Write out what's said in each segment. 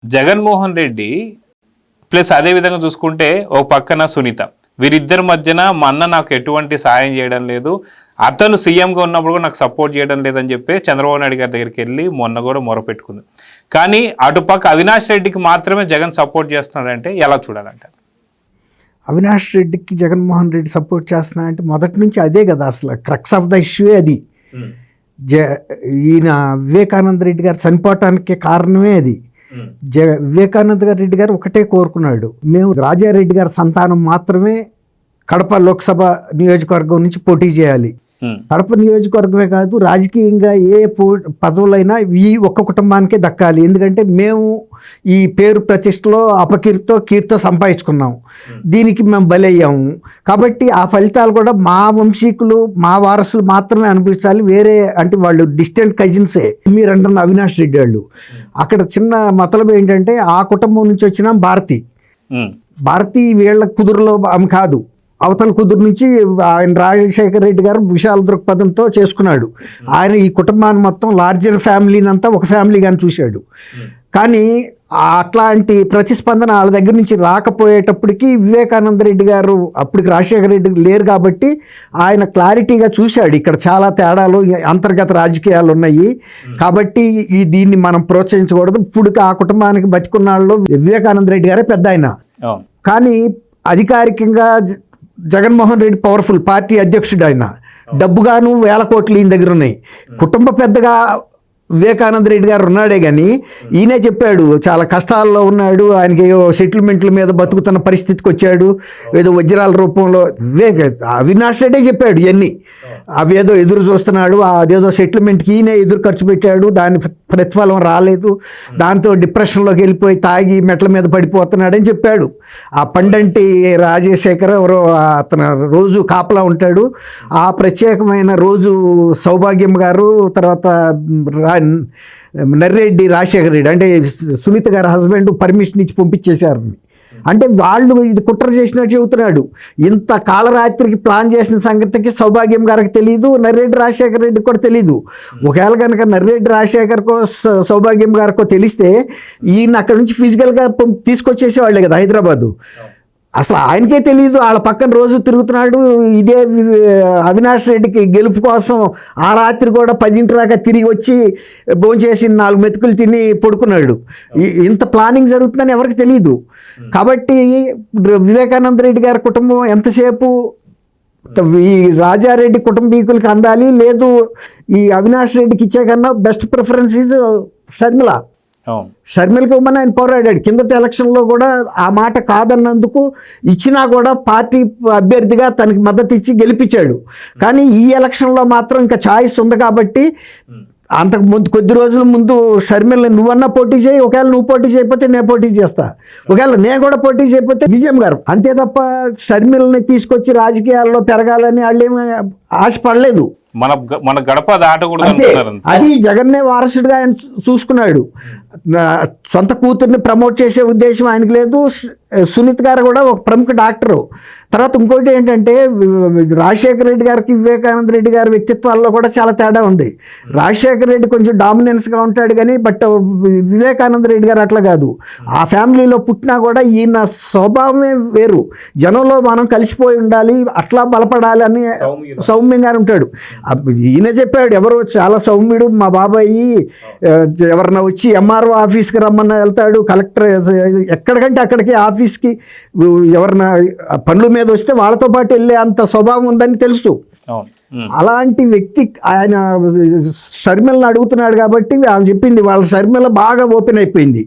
Jaganmohan Reddy plus అదే విధంగా చూసుకుంటే ఒక పక్కన సునీత, వీరిద్దరి మధ్యన మా అన్న నాకు ఎటువంటి సాయం చేయడం లేదు, అతను సీఎంగా ఉన్నప్పుడు కూడా నాకు సపోర్ట్ చేయడం లేదని చెప్పి చంద్రబాబు నాయుడు గారి దగ్గరికి వెళ్ళి మొన్న కూడా మొరపెట్టుకుంది. కానీ అటుపక్క అవినాష్ రెడ్డికి మాత్రమే జగన్ సపోర్ట్ చేస్తున్నాడంటే ఎలా చూడాలంటారు? అవినాష్ రెడ్డికి జగన్మోహన్ రెడ్డి సపోర్ట్ చేస్తున్నాడంటే మొదటి నుంచి అదే కదా, అసలు క్రక్స్ ఆఫ్ ద ఇష్యూ అది. ఈయన వివేకానంద రెడ్డి గారు చనిపోవటానికి కారణమే అది. వివేకానంద రెడ్డి గారు ఒకటే కోరుకున్నాడు, మేము రాజారెడ్డి గారి సంతానం మాత్రమే కడప లోక్సభ నియోజకవర్గం నుంచి పోటీ చేయాలి. కడప నియోజకవర్గమే కాదు, రాజకీయంగా ఏ పదవులైనా ఈ ఒక్క కుటుంబానికే దక్కాలి. ఎందుకంటే మేము ఈ పేరు ప్రతిష్టలో అపకీర్తితో కీర్తితో సంపాదించుకున్నాం, దీనికి మేము బలయ్యాము. కాబట్టి ఆ ఫలితాలు కూడా మా వంశీకులు మా వారసులు మాత్రమే అనిపించాలి. వేరే అంటే వాళ్ళు డిస్టెంట్ కజిన్సే. మీరు అంటున్న అవినాష్ రెడ్డి వాళ్ళు అక్కడ చిన్న మతలబు ఏంటంటే, ఆ కుటుంబం నుంచి వచ్చిన భారతి వీళ్ళ కుదురులో ఆమె కాదు, అవతల కుదురు నుంచి ఆయన రాజశేఖర రెడ్డి గారు విశాల దృక్పథంతో చేసుకున్నాడు. ఆయన ఈ కుటుంబాన్ని మొత్తం లార్జర్ ఫ్యామిలీని అంతా ఒక ఫ్యామిలీగాని చూశాడు. కానీ అట్లాంటి ప్రతిస్పందన వాళ్ళ దగ్గర నుంచి రాకపోయేటప్పటికి వివేకానంద రెడ్డి గారు అప్పటికి రాజశేఖర రెడ్డి లేరు కాబట్టి ఆయన క్లారిటీగా చూశాడు, ఇక్కడ చాలా తేడాలు అంతర్గత రాజకీయాలు ఉన్నాయి కాబట్టి దీన్ని మనం ప్రోత్సహించకూడదు. ఇప్పుడు ఆ కుటుంబానికి బతికున్న వాళ్ళు వివేకానంద రెడ్డి గారే పెద్ద ఆయన. కానీ అధికారికంగా జగన్మోహన్ రెడ్డి పవర్ఫుల్ పార్టీ అధ్యక్షుడు, ఆయన డబ్బుగాను 1000 కోట్లు ఈయన దగ్గర ఉన్నాయి. కుటుంబ పెద్దగా వివేకానంద రెడ్డి గారు ఉన్నాడే కానీ ఈయనే చెప్పాడు చాలా కష్టాల్లో ఉన్నాడు, ఆయనకి ఏదో సెటిల్మెంట్ల మీద బతుకుతున్న పరిస్థితికి వచ్చాడు, ఏదో వజ్రాల రూపంలో. అవినాష్ రెడ్డే చెప్పాడు ఇవన్నీ, అవి ఏదో ఎదురు చూస్తున్నాడు, అదేదో సెటిల్మెంట్కి ఈయనే ఎదురు ఖర్చు పెట్టాడు, దాని ప్రతిఫలం రాలేదు, దాంతో డిప్రెషన్లోకి వెళ్ళిపోయి తాగి మెట్ల మీద పడిపోతున్నాడని చెప్పాడు. ఆ పండంటి రాజశేఖర్ ఎవరో అతను రోజు కాపలా ఉంటాడు, ఆ ప్రత్యేకమైన రోజు సౌభాగ్యం గారు, తర్వాత నర్రెడ్డి రాజశేఖర రెడ్డి అంటే సునీత గారి హస్బెండ్ పర్మిషన్ ఇచ్చి పంపించేశారు. అంటే వాళ్ళు ఇది కుట్ర చేసినట్టు చెబుతున్నాడు. ఇంత కాలరాత్రికి ప్లాన్ చేసిన సంగతికి సౌభాగ్యం గారికి తెలియదు, నర్రెడ్డి రాజశేఖర రెడ్డికి కూడా తెలియదు. ఒకవేళ కనుక నర్రెడ్డి రాజశేఖర్కో సౌభాగ్యం గారికో తెలిస్తే ఈయన అక్కడ నుంచి ఫిజికల్గా తీసుకొచ్చేసేవాళ్ళే కదా హైదరాబాదు. అసలు ఆయనకే తెలియదు, వాళ్ళ పక్కన రోజు తిరుగుతున్నాడు. ఇదే అవినాష్ రెడ్డికి గెలుపు కోసం ఆ రాత్రి కూడా 10 దాకా తిరిగి వచ్చి భోంచేసి 4 మెతుకులు తిని పడుకున్నాడు. ఇంత ప్లానింగ్ జరుగుతుందని ఎవరికి తెలియదు. కాబట్టి వివేకానంద రెడ్డి గారి కుటుంబం ఎంతసేపు ఈ రాజారెడ్డి కుటుంబీకులకి అందాలి, లేదు ఈ అవినాష్ రెడ్డికి ఇచ్చే కన్నా బెస్ట్ ప్రిఫరెన్స్ ఈజ్ షర్మిల. షర్మిలకి ఇవ్వమని ఆయన పోరాడాడు. కిందటి ఎలక్షన్లో కూడా ఆ మాట కాదన్నందుకు ఇచ్చినా కూడా పార్టీ అభ్యర్థిగా తనకి మద్దతు ఇచ్చి గెలిపించాడు. కానీ ఈ ఎలక్షన్లో మాత్రం ఇంకా ఛాయిస్ ఉంది కాబట్టి అంతకు ముందు కొద్ది రోజుల ముందు షర్మిలని నువ్వన్నా పోటీ చేయి, ఒకవేళ నువ్వు పోటీ చేయకపోతే నేను పోటీ చేస్తా, ఒకవేళ నేను కూడా పోటీ చేయకపోతే విజయం గారు, అంతే తప్ప షర్మిలని తీసుకొచ్చి రాజకీయాల్లో పెరగాలని వాళ్ళు ఏమి ఆశపడలేదు. మన గడప దాటకూడదు. అది జగన్నే వారసుడిగా ఆయన చూసుకున్నాడు. సొంత కూతుర్ని ప్రమోట్ చేసే ఉద్దేశం ఆయనకు లేదు. సునీత్ గారు కూడా ఒక ప్రముఖ డాక్టరు. తర్వాత ఇంకోటి ఏంటంటే, రాజశేఖర రెడ్డి గారికి వివేకానంద రెడ్డి గారి వ్యక్తిత్వాల్లో కూడా చాలా తేడా ఉంది. రాజశేఖర రెడ్డి కొంచెం డామినెన్స్గా ఉంటాడు కానీ బట్ వివేకానంద రెడ్డి గారు అట్లా కాదు. ఆ ఫ్యామిలీలో పుట్టినా కూడా ఈయన స్వభావమే వేరు. జనంలో మనం కలిసిపోయి ఉండాలి, అట్లా బలపడాలి అని సౌమ్యంగా ఉంటాడు. ఈయన చెప్పాడు, ఎవరు చాలా సౌమ్యుడు మా బాబాయి, ఎవరన్నా వచ్చి ఎంఆర్ఓ ఆఫీస్కి రమ్మన్నా వెళ్తాడు, కలెక్టర్ ఎక్కడికంటే అక్కడికి ఆఫీస్కి ఎవరన్నా పనుల మీద వస్తే వాళ్ళతో పాటు వెళ్ళే అంత స్వభావం ఉందని తెలుసు. అలాంటి వ్యక్తి ఆయన షర్మిలను అడుగుతున్నాడు కాబట్టి ఆమె చెప్పింది, వాళ్ళ షర్మిల బాగా ఓపెన్ అయిపోయింది.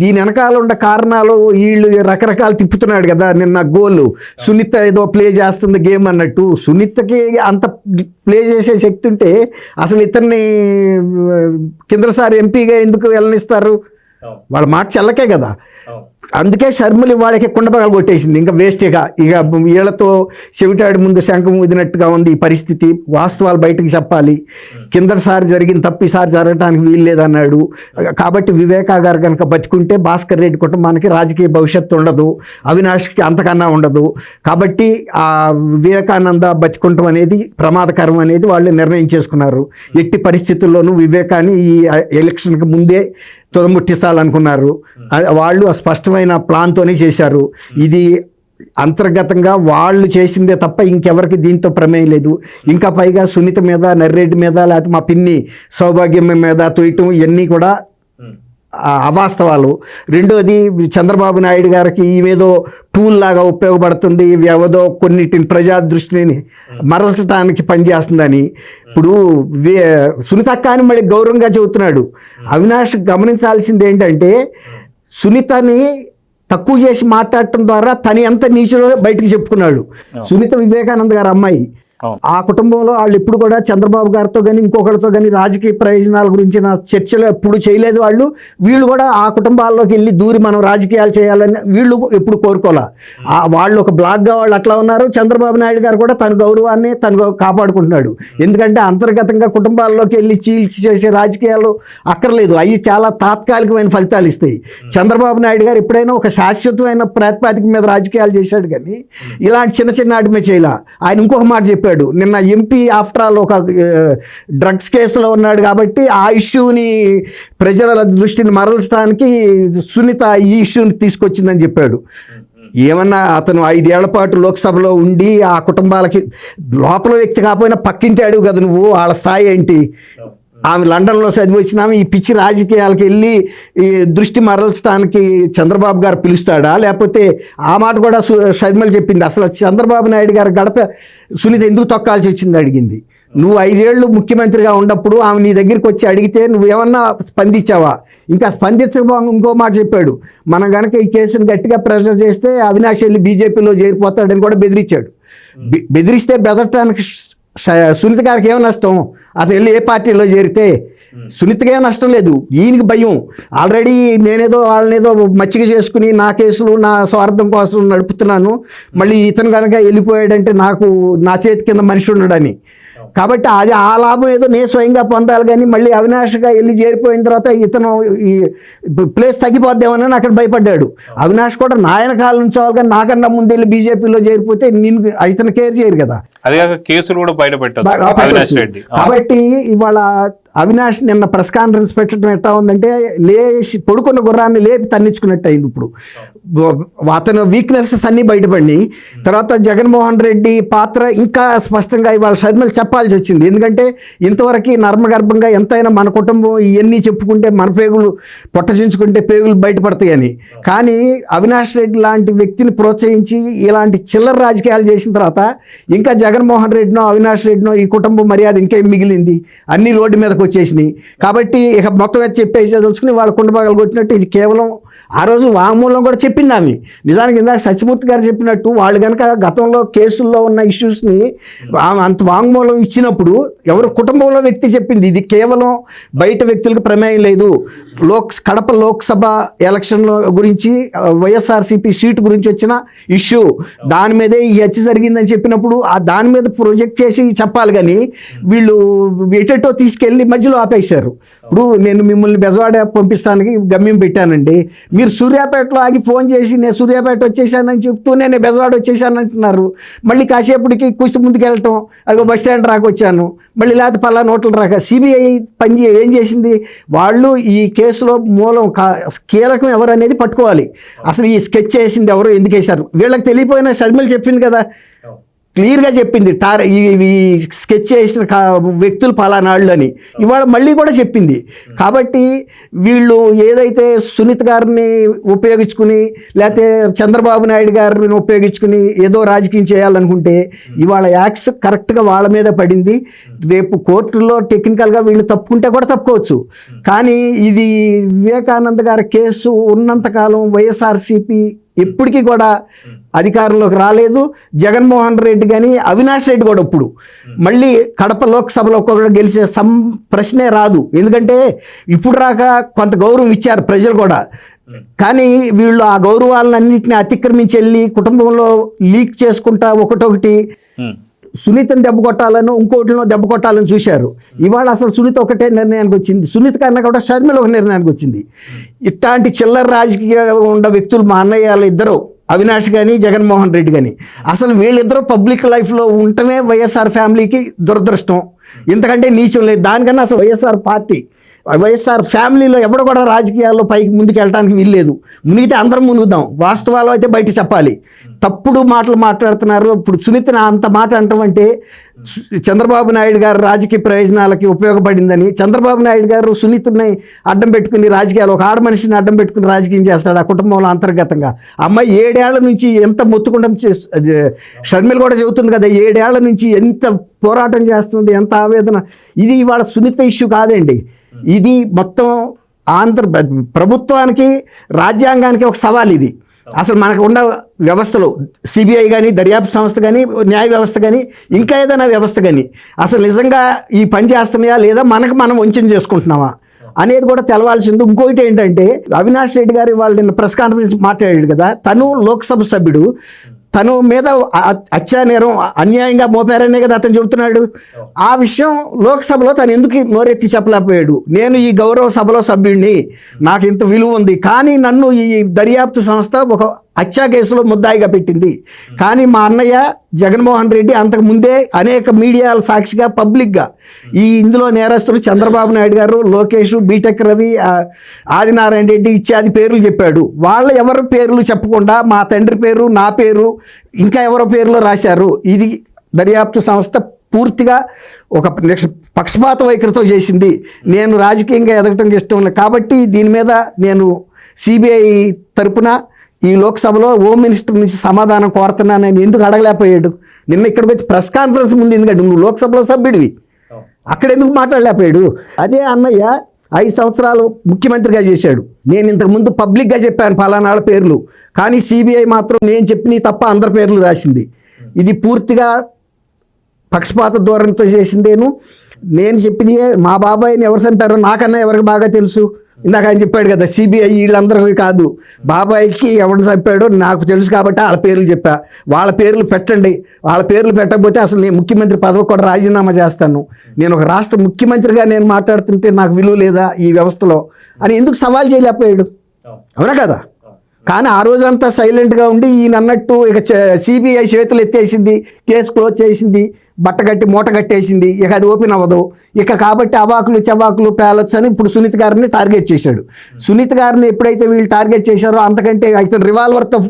దీని వెనకాల ఉన్న కారణాలు వీళ్ళు రకరకాలు తిప్పుతున్నాడు కదా. నిన్న గోల్ సునీత ఏదో ప్లే చేస్తుంది గేమ్ అన్నట్టు, సునీతకి అంత ప్లే చేసే శక్తి ఉంటే అసలు ఇతన్ని కిందసారి ఎంపీగా ఎందుకు వెళ్ళనిస్తారు? వాళ్ళ మాట చెల్లకే కదా. అందుకే షర్మిల వాళ్ళకి కుండపగలు కొట్టేసింది. ఇంకా వేస్ట్గా ఇక వీళ్ళతో చెవిటాడి ముందు శంఖం ఊదినట్టుగా ఉంది ఈ పరిస్థితి. వాస్తవాలు బయటకు చెప్పాలి. కిందసారి జరిగిన తప్పు ఈసారి జరగడానికి వీలు లేదన్నాడు. కాబట్టి వివేకా గారు కనుక బతికుంటే భాస్కర్ రెడ్డి కుటుంబానికి రాజకీయ భవిష్యత్తు ఉండదు, అవినాష్కి అంతకన్నా ఉండదు. కాబట్టి ఆ వివేకానంద బతికుంటం అనేది ప్రమాదకరం అనేది వాళ్ళు నిర్ణయం చేసుకున్నారు. ఎట్టి పరిస్థితుల్లోనూ వివేకాన్ని ఈ ఎలక్షన్కి ముందే తుదముట్టిస్తాలనుకున్నారు. వాళ్ళు స్పష్టమైన ప్లాన్తోనే చేశారు. ఇది అంతర్గతంగా వాళ్ళు చేసిందే తప్ప ఇంకెవరికి దీంతో ప్రమేయం లేదు. ఇంకా పైగా సునీత మీద, నర్రెడ్డి మీద, లేకపోతే మా పిన్ని సౌభాగ్యం మీద తోయటం ఇవన్నీ కూడా అవాస్తవాలు. రెండోది, చంద్రబాబు నాయుడు గారికి ఈమెదో టూల్ లాగా ఉపయోగపడుతుంది, ఏదో కొన్నిటిని ప్రజా దృష్టిని మరల్చడానికి పనిచేస్తుందని. ఇప్పుడు సునీతక్క అని మళ్ళీ గౌరవంగా చెబుతున్నాడు. అవినాష్ గమనించాల్సింది ఏంటంటే, సునీతని తక్కువ చేసి మాట్లాడటం ద్వారా తను ఎంత నీచులో బయటికి చెప్పుకున్నాడు. సునీత వివేకానంద గారు అమ్మాయి. ఆ కుటుంబంలో వాళ్ళు ఎప్పుడు కూడా చంద్రబాబు గారితో కానీ ఇంకొకరితో కానీ రాజకీయ ప్రయోజనాల గురించిన చర్చలు ఎప్పుడు చేయలేదు. వీళ్ళు కూడా ఆ కుటుంబాల్లోకి వెళ్ళి దూరి మనం రాజకీయాలు చేయాలని వీళ్ళు ఎప్పుడు కోరుకోలే. వాళ్ళు ఒక బ్లాక్గా వాళ్ళు అట్లా ఉన్నారు. చంద్రబాబు నాయుడు గారు కూడా తన గౌరవాన్ని తను కాపాడుకుంటున్నాడు. ఎందుకంటే అంతర్గతంగా కుటుంబాల్లోకి వెళ్ళి చీల్చి చేసే రాజకీయాలు అక్కర్లేదు. అవి చాలా తాత్కాలికమైన ఫలితాలు ఇస్తాయి. చంద్రబాబు నాయుడు గారు ఎప్పుడైనా ఒక శాశ్వతమైన ప్రాతిపదిక మీద రాజకీయాలు చేశాడు, కానీ ఇలాంటి చిన్న చిన్న ఆటమే చేయలే. ఆయన ఇంకొక మాట చెప్పాడు, నిన్న ఎంపీ ఆఫ్టర్ ఆల్ ఒక డ్రగ్స్ కేసులో ఉన్నాడు కాబట్టి ఆ ఇష్యూని ప్రజల దృష్టిని మరల్చడానికి సునీత ఈ ఇష్యూని తీసుకొచ్చిందని చెప్పాడు. ఏమన్నా అతను 5 ఏళ్ల పాటు లోక్సభలో ఉండి ఆ కుటుంబాలకి లోపల వ్యక్తి కాకపోయినా పక్కింటి అడుగు కదా నువ్వు, వాళ్ళ స్థాయి ఏంటి? ఆమె లండన్లో చదివి వచ్చినామె ఈ పిచ్చి రాజకీయాలకు వెళ్ళి ఈ దృష్టి మరల్చడానికి చంద్రబాబు గారు పిలుస్తాడా? లేకపోతే ఆ మాట కూడా షర్మిల చెప్పింది. అసలు చంద్రబాబు నాయుడు గారు గడప సునీత ఎందుకు తొక్కాల్సి వచ్చింది అడిగింది. నువ్వు 5 ఏళ్ళు ముఖ్యమంత్రిగా ఉన్నప్పుడు ఆమె నీ దగ్గరికి వచ్చి అడిగితే నువ్వేమన్నా స్పందించావా? ఇంకా స్పందించకపో ఇంకో మాట చెప్పాడు, మనం కనుక ఈ కేసును గట్టిగా ప్రెషర్ చేస్తే అవినాష్ వెళ్ళి బీజేపీలో చేరిపోతాడని కూడా బెదిరించాడు. బెదిరిస్తే బెదరటానికి సునీత గారికి ఏమో నష్టం? అతను వెళ్ళి ఏ పార్టీలో చేరితే సునీతకి ఏమో నష్టం లేదు, ఈయనకి భయం. ఆల్రెడీ నేనేదో వాళ్ళనేదో మచ్చిక చేసుకుని నా కేసులు నా స్వార్థం కోసం నడుపుతున్నాను, మళ్ళీ ఇతను కనుక వెళ్ళిపోయాడంటే నా చేతి కింద మనిషి ఉండడని. కాబట్టి అది ఆ లాభం ఏదో నేను స్వయంగా పొందాలి, కానీ మళ్ళీ అవినాష్గా వెళ్ళి చేరిపోయిన తర్వాత ఇతను ఈ ప్లేస్ తగ్గిపోద్దామని అక్కడ భయపడ్డాడు. అవినాష్ కూడా నాయన కాలం ఉంచాలి, కానీ నాకన్నా ముందు వెళ్ళి బీజేపీలో చేరిపోతే నేను ఇతను కేర్ చేయరు కదా. అదే కేసులు కూడా బయట కాబట్టి ఇవాళ అవినాష్ నిన్న ప్రెస్ కాన్ఫరెన్స్ పెట్టడం ఎట్లా ఉందంటే, లేచి పడుకున్న గుర్రాన్ని లేపి తన్నించుకున్నట్టు అయింది. ఇప్పుడు అతను వీక్నెసెస్ అన్నీ బయటపడి తర్వాత జగన్మోహన్ రెడ్డి పాత్ర ఇంకా స్పష్టంగా ఇవాళ షర్మిల చెప్పాల్సి వచ్చింది. ఎందుకంటే ఇంతవరకు నర్మగర్భంగా ఎంతైనా మన కుటుంబం ఇవన్నీ చెప్పుకుంటే మన పేగులు పొట్టచించుకుంటే పేగులు బయటపడతాయని, కానీ అవినాష్ రెడ్డి లాంటి వ్యక్తిని ప్రోత్సహించి ఇలాంటి చిల్లర రాజకీయాలు చేసిన తర్వాత ఇంకా జగన్మోహన్ రెడ్డినో అవినాష్ రెడ్డినో ఈ కుటుంబం మర్యాద ఇంకేం మిగిలింది? అన్ని రోడ్డు మీదకి వచ్చేసినాయి. కాబట్టి ఇక మొత్తం చెప్పేసి తెలుసుకుని వాళ్ళ కుండబాగలు కొట్టినట్టు ఇది కేవలం ఆ రోజు వాంగ్మూలం కూడా చెప్పింది ఆమె. నిజానికి ఇందాక సత్యమూర్తి గారు చెప్పినట్టు వాళ్ళు కనుక గతంలో కేసుల్లో ఉన్న ఇష్యూస్ని అంత వాంగ్మూలం ఇచ్చినప్పుడు ఎవరు కుటుంబంలో వ్యక్తి చెప్పింది, ఇది కేవలం బయట వ్యక్తులకు ప్రమేయం లేదు. కడప లోక్సభ ఎలక్షన్ల గురించి వైఎస్ఆర్సీపీ సీటు గురించి వచ్చిన ఇష్యూ, దాని మీదే ఈ హత్య జరిగిందని చెప్పినప్పుడు దాని మీద ప్రొజెక్ట్ చేసి చెప్పాలి, కానీ వీళ్ళు ఎటెటో తీసుకెళ్ళి మధ్యలో ఆపేశారు. ఇప్పుడు నేను మిమ్మల్ని బెజవాడ పంపిస్తానికి గమ్యం పెట్టానండి, మీరు సూర్యాపేటలో ఆగి ఫోన్ చేసి నేను సూర్యాపేట వచ్చేసానని చెప్తూ నేను బెజవాడ వచ్చేసానంటున్నారు. మళ్ళీ కాసేపటికి కుస్తు ముందుకు వెళ్ళటం, అదిగో బస్ స్టాండ్ రాకొచ్చాను, మళ్ళీ లేకపోతే పలా నోట్లు రాక. సిబిఐ ఏం చేసింది? వాళ్ళు ఈ కేసులో మూలం కీలకం ఎవరు అనేది పట్టుకోవాలి. అసలు ఈ స్కెచ్ చేసింది ఎవరు, ఎందుకు వేశారు? వీళ్ళకి తెలియపోయినా షర్మిల చెప్పింది కదా, క్లియర్గా చెప్పింది ఈ స్కెచ్ చేసిన వ్యక్తులు పలానాళ్ళు అని ఇవాళ మళ్ళీ కూడా చెప్పింది. కాబట్టి వీళ్ళు ఏదైతే సునీత్ గారిని ఉపయోగించుకుని లేకపోతే చంద్రబాబు నాయుడు గారిని ఉపయోగించుకుని ఏదో రాజకీయం చేయాలనుకుంటే ఇవాళ యాక్స్ కరెక్ట్గా వాళ్ళ మీద పడింది. రేపు కోర్టులో టెక్నికల్గా వీళ్ళు తప్పుకుంటే కూడా తప్పుకోవచ్చు, కానీ ఇది వివేకానంద గారి కేసు ఉన్నంతకాలం వైఎస్ఆర్సీపీ ఎప్పటికీ కూడా అధికారంలోకి రాలేదు. జగన్మోహన్ రెడ్డి కానీ అవినాష్ రెడ్డి కూడా ఇప్పుడు మళ్ళీ కడప లోక్సభలో కూడా గెలిచే ప్రశ్నే రాదు. ఎందుకంటే ఇప్పుడు రాక కొంత గౌరవం ఇచ్చారు ప్రజలు కూడా, కానీ వీళ్ళు ఆ గౌరవాలన్నింటినీ అతిక్రమించి వెళ్ళి కుటుంబంలో లీక్ చేసుకుంటా ఒకటొకటి సునీతను దెబ్బ కొట్టాలను ఇంకోటిలో దెబ్బ కొట్టాలని చూశారు. ఇవాళ అసలు సునీత ఒకటే నిర్ణయానికి వచ్చింది, సునీత కన్నా కూడా షర్మిల ఒక నిర్ణయానికి వచ్చింది. ఇట్లాంటి చిల్లర రాజకీయ ఉన్న వ్యక్తులు మా అన్నయ్యలు ఇద్దరు, అవినాష్ కానీ జగన్మోహన్ రెడ్డి కానీ, అసలు వీళ్ళిద్దరూ పబ్లిక్ లైఫ్లో ఉండటమే వైఎస్ఆర్ ఫ్యామిలీకి దురదృష్టం. ఇంతకంటే నీచం లేదు. దానికన్నా అసలు వైఎస్ఆర్ పార్టీ వైఎస్ఆర్ ఫ్యామిలీలో ఎవడు కూడా రాజకీయాల్లో పైకి ముందుకు వెళ్ళడానికి వీల్లేదు. మునిగితే అందరం మునుగుదాం, వాస్తవాలు అయితే బయట చెప్పాలి. తప్పుడు మాటలు మాట్లాడుతున్నారు. ఇప్పుడు సునీతని అంత మాట అంటామంటే చంద్రబాబు నాయుడు గారు రాజకీయ ప్రయోజనాలకి ఉపయోగపడిందని, చంద్రబాబు నాయుడు గారు సునీతని అడ్డం పెట్టుకుని రాజకీయాలు, ఒక ఆడ మనిషిని అడ్డం పెట్టుకుని రాజకీయం చేస్తాడు ఆ కుటుంబంలో అంతర్గతంగా. అమ్మాయి 7 ఏళ్ల నుంచి ఎంత మొత్తుకుంటాం, షర్మిల కూడా చెబుతుంది కదా, 7 ఏళ్ల నుంచి ఎంత పోరాటం చేస్తుంది, ఎంత ఆవేదన. ఇది ఇవాళ సునీత ఇష్యూ కాదండి, ఇది మొత్తం ఆంధ్ర ప్రభుత్వానికి రాజ్యాంగానికి ఒక సవాల్. ఇది అసలు మనకు ఉన్న వ్యవస్థలో సిబిఐ కానీ, దర్యాప్తు సంస్థ కానీ, న్యాయ వ్యవస్థ కానీ, ఇంకా ఏదైనా వ్యవస్థ కానీ అసలు నిజంగా ఈ పని చేస్తున్నాయా లేదా, మనకు మనం వంచన చేసుకుంటున్నామా అనేది కూడా తెలవాల్సింది. ఇంకొకటి ఏంటంటే, అవినాష్ రెడ్డి గారు వాళ్ళు నిన్న ప్రెస్ కాన్ఫరెన్స్ మాట్లాడాడు కదా, తను లోక్సభ సభ్యుడు, తను మీద హత్యా నేరం అన్యాయంగా మోపారనే కదా అతను చెబుతున్నాడు. ఆ విషయం లోక్సభలో తను ఎందుకు నోరెత్తి చెప్పలేకపోయాడు? నేను ఈ గౌరవ సభలో సభ్యుడిని, నాకు ఇంత విలువ ఉంది, కానీ నన్ను ఈ దర్యాప్తు సంస్థ ఒక హత్యా కేసులో ముద్దాయిగా పెట్టింది. కానీ మా అన్నయ్య జగన్మోహన్ రెడ్డి అంతకు ముందే అనేక మీడియాల సాక్షిగా పబ్లిక్గా ఇందులో నేరస్తులు చంద్రబాబు నాయుడు గారు, లోకేష్, బీటెక్ రవి, ఆదినారాయణ రెడ్డి ఇత్యాది పేర్లు చెప్పాడు. వాళ్ళ ఎవరి పేర్లు చెప్పకుండా మా తండ్రి పేరు, నా పేరు, ఇంకా ఎవరో పేర్లు రాశారు. ఇది దర్యాప్తు సంస్థ పూర్తిగా ఒక పక్షపాత వైఖరితో చేసింది. నేను రాజకీయంగా ఎదగటం ఇష్టం లేదు కాబట్టి దీని మీద నేను సిబిఐ తరపున ఈ లోక్సభలో హోమ్ మినిస్టర్ నుంచి సమాధానం కోరుతున్నానని ఎందుకు అడగలేకపోయాడు? నిన్న ఇక్కడికి వచ్చి ప్రెస్ కాన్ఫరెన్స్ ముందు, ఎందుకంటే నువ్వు లోక్సభలో సభ్యుడివి, అక్కడ ఎందుకు మాట్లాడలేకపోయాడు? అదే అన్నయ్య 5 సంవత్సరాలు ముఖ్యమంత్రిగా చేశాడు. నేను ఇంతకుముందు పబ్లిక్గా చెప్పాను పలానాళ్ళ పేర్లు, కానీ సిబిఐ మాత్రం నేను చెప్పినవి తప్ప అందరి పేర్లు రాసింది. ఇది పూర్తిగా పక్షపాత ధోరణితో చేసిందేను. నేను చెప్పినయే. మా బాబాయిని ఎవరు చంపారో నాకన్నా ఎవరికి బాగా తెలుసు. ఇందాక ఆయన చెప్పాడు కదా, సిబిఐ వీళ్ళందరికీ కాదు, బాబాయికి ఎవరిని చంపాడో నాకు తెలుసు కాబట్టి వాళ్ళ పేర్లు చెప్పా. వాళ్ళ పేర్లు పెట్టండి, వాళ్ళ పేర్లు పెట్టకపోతే అసలు నేను ముఖ్యమంత్రి పదవి కూడా రాజీనామా చేస్తాను. నేను ఒక రాష్ట్ర ముఖ్యమంత్రిగా నేను మాట్లాడుతుంటే నాకు విలువ లేదా ఈ వ్యవస్థలో అని ఎందుకు సవాల్ చేయలేకపోయాడు? అవునా కదా? కానీ ఆ రోజంతా సైలెంట్గా ఉండి ఈయన అన్నట్టు ఇక సిబిఐ చేతులు ఎత్తేసింది, కేసు క్లోజ్ చేసింది, బట్టగట్టి మూట కట్టేసింది, ఇక అది ఓపెన్ అవ్వదు ఇక. కాబట్టి అవాకులు చవాకులు పేలొచ్చు అని ఇప్పుడు సునీత గారిని టార్గెట్ చేశాడు. సునీత గారిని ఎప్పుడైతే వీళ్ళు టార్గెట్ చేశారో అంతకంటే అయితే రివాల్వర్తో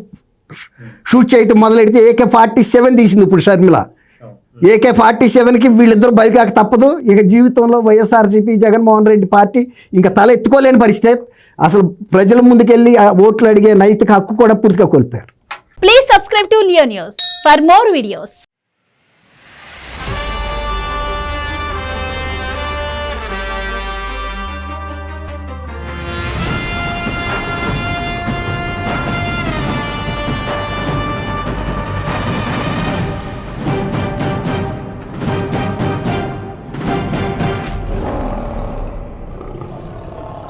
షూట్ చేయటం మొదలెడితే AK-47 తీసింది ఇప్పుడు షర్మిల. AK-47కి వీళ్ళిద్దరూ బలికాక తప్పదు. ఇక జీవితంలో వైఎస్ఆర్సీపీ, జగన్మోహన్ రెడ్డి పార్టీ ఇంకా తల ఎత్తుకోలేని పరిస్థితి. అసలు ప్రజల ముందుకెళ్ళి ఓట్లు అడిగే నైతిక హక్కు కూడా పూర్తిగా కోల్పోయారు. Please subscribe to Leo news for more videos.